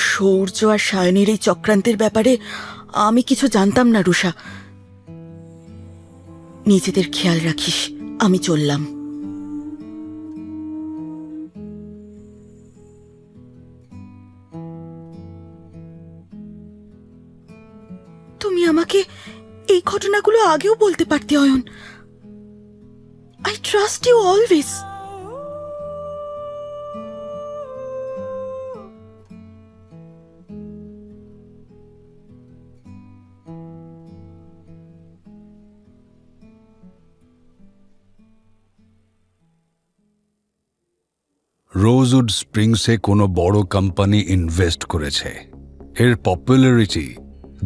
সূর্য আর সায়নীর এই চক্রান্তের ব্যাপারে আমি কিছু জানতাম না রুষা। নিজেদের খেয়াল রাখিস, আমি চললাম। তুমি আমাকে এই ঘটনাগুলো আগেও বলতে পারতে Ayan. I trust you always. Rosewood স্প্রিংসে কোনো বড় কোম্পানি ইনভেস্ট করেছে। এর পপুলারিটি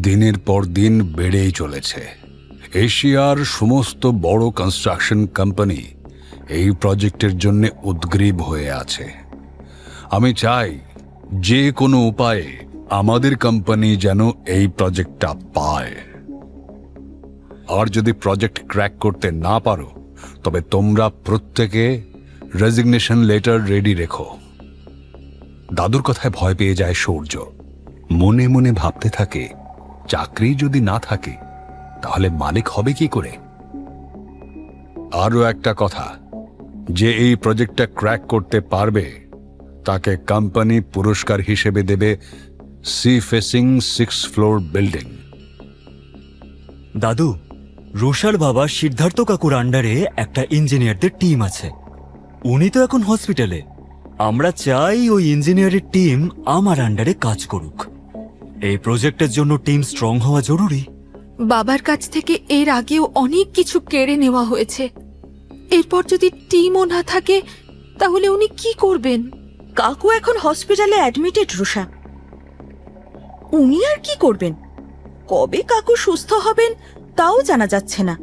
দিনের পর দিন বেড়েই চলেছে। এশিয়ার সমস্ত বড় কনস্ট্রাকশন কোম্পানি এই প্রজেক্টের জন্য উদ্গ্রীব হয়ে আছে। আমি চাই যে কোনো উপায়ে আমাদের কোম্পানি যেন এই প্রজেক্টটা পায়। আর যদি প্রজেক্ট ক্র্যাক করতে না পারো তবে তোমরা প্রত্যেকে রেজিগনেশন লেটার রেডি রেখো। দাদুর কথায় ভয় পেয়ে যায় সূর্য। মনে মনে ভাবতে থাকে, চাকরি যদি না থাকে তাহলে মালিক হবে কি করে। আরও একটা কথা, যে এই প্রজেক্টটা ক্র্যাক করতে পারবে তাকে কোম্পানি পুরস্কার হিসেবে দেবে সি ফেসিং 6 ফ্লোর বিল্ডিং। দাদু, রুষার বাবা সিদ্ধার্থ কাকুর আন্ডারে একটা ইঞ্জিনিয়ারদের টিম আছে। উনি তো এখন হসপিটালে। আমরা চাই ওই ইঞ্জিনিয়ারের টিম আমার আন্ডারে কাজ করুক। এই প্রজেক্টের জন্য টিম স্ট্রং হওয়া জরুরি। বাবার কাছ থেকে এর আগেও অনেক কিছু কেড়ে নেওয়া হয়েছে। এরপর যদি টিমও না থাকে তাহলে উনি কি করবেন? কাকু এখন হসপিটালে অ্যাডমিটেড রুষা। উনি আর কি করবেন? কবে কাকু সুস্থ হবেন তাও জানা যাচ্ছে না।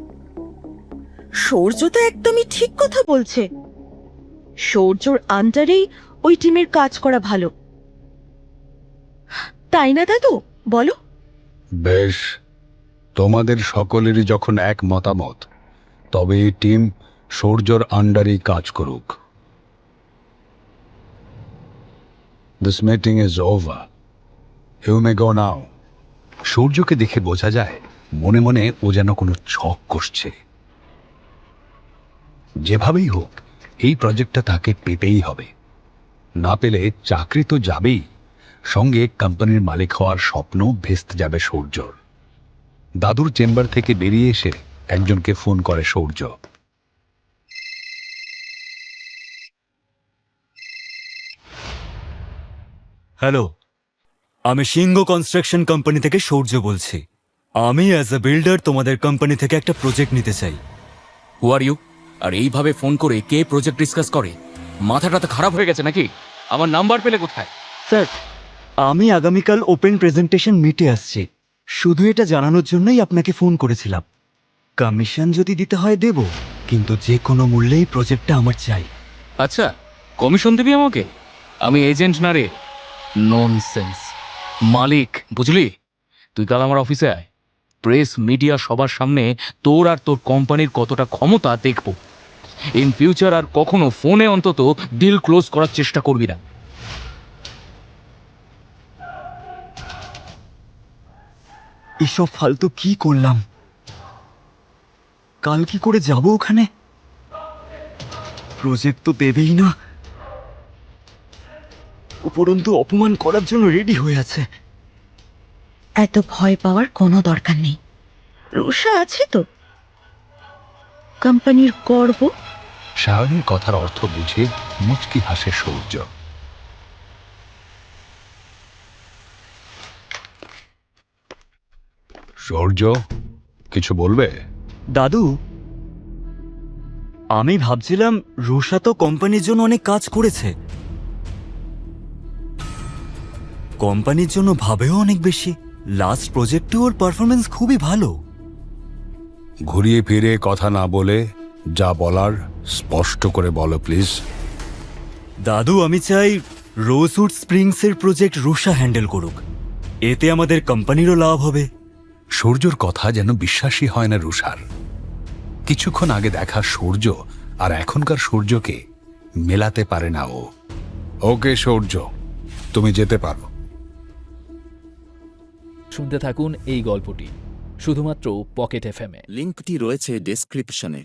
সূর্য তো একদমই ঠিক কথা বলছে। সূর্যর আন্ডারেই ওই টিমের কাজ করা ভালো, তাই না দাদু? বলো। বেশ, তোমাদের সকলেরই যখন এক মতামত, তবে এই টিম সূর্যর আন্ডারেই কাজ করুক। This meeting is over, you may go now. সূর্যকে দেখে বোঝা যায় মনে মনে ও যেন কোনো ছক কষছে। যেভাবেই হোক এই প্রজেক্টটা তাকে পেতেই হবে। না পেলে চাকরি তো যাবেই, সঙ্গে কোম্পানির মালিক হওয়ার স্বপ্ন ভেস্তে যাবে সূর্যর। দাদুর চেম্বার থেকে বেরিয়ে এসে একজনকে ফোন করে সূর্য। হ্যালো, আমি সিংহ কনস্ট্রাকশন কোম্পানি থেকে সূর্য বলছি। আমি অ্যাজ এ বিল্ডার তোমাদের কোম্পানি থেকে একটা প্রজেক্ট নিতে চাই। হু আর ইউ? আর এইভাবে ফোন করে কে প্রজেক্ট ডিসকাস করে? মাথাটা তো খারাপ হয়ে গেছে নাকি? আমার নাম্বার পেলে কোথায়? স্যার, আমি আগামীকাল ওপেন প্রেজেন্টেশন মিটে আসছি। শুধু এটা জানানোর জন্যই আপনাকে ফোন করেছিলাম। কমিশন যদি দিতে হয় দেব, কিন্তু যে কোনো মূল্যেই প্রজেক্টটা আমার চাই। আচ্ছা, কমিশন দিবি আমাকে? আমি এজেন্ট না রে, ননসেন্স মালিক, বুঝলি? তুই কাল আমার অফিসে আয়। প্রেস মিডিয়া সবার সামনে তোর আর তোর কোম্পানির কতটা ক্ষমতা দেখব। ইন ফিউচার আর কখনো ফোনে অন্তত ডিল ক্লোজ করার চেষ্টা করবি না। এসব ফালতু কি করলাম? কাল কি করে যাব ওখানে? প্রজেক্ট তো দেবেই না, উপরন্তু অপমান করার জন্য রেডি হয়ে আছে। এত ভয় পাওয়ার কোনো দরকার নেই। রুষা আছে তো, কোম্পানির গর্ব। সায়নীর কথার অর্থ বুঝে মুচকি হাসে সূর্য। সূর্য, কিছু বলবে? দাদু, আমি ভাবছিলাম রুষা তো কোম্পানির জন্য অনেক কাজ করেছে, কোম্পানির জন্য ভাবেও অনেক বেশি। লাস্ট প্রজেক্টে ওর পারফরমেন্স খুবই ভালো। ঘুরিয়ে ফিরে কথা না বলে যা বলার স্পষ্ট করে বলো প্লিজ। দাদু, আমি চাই রোজউড স্প্রিংসের প্রজেক্ট রুষা হ্যান্ডেল করুক। এতে আমাদের কোম্পানিরও লাভ হবে। সূর্যর কথা যেন বিশ্বাসই হয় না রুষার। কিছুক্ষণ আগে দেখা সূর্য আর এখনকার সূর্যকে মেলাতে পারে না ও। ওকে সূর্য, তুমি যেতে পারো। শুনতে থাকুন এই গল্পটি শুধুমাত্র পকেট এফএমে। লিঙ্কটি রয়েছে ডেসক্রিপশনে।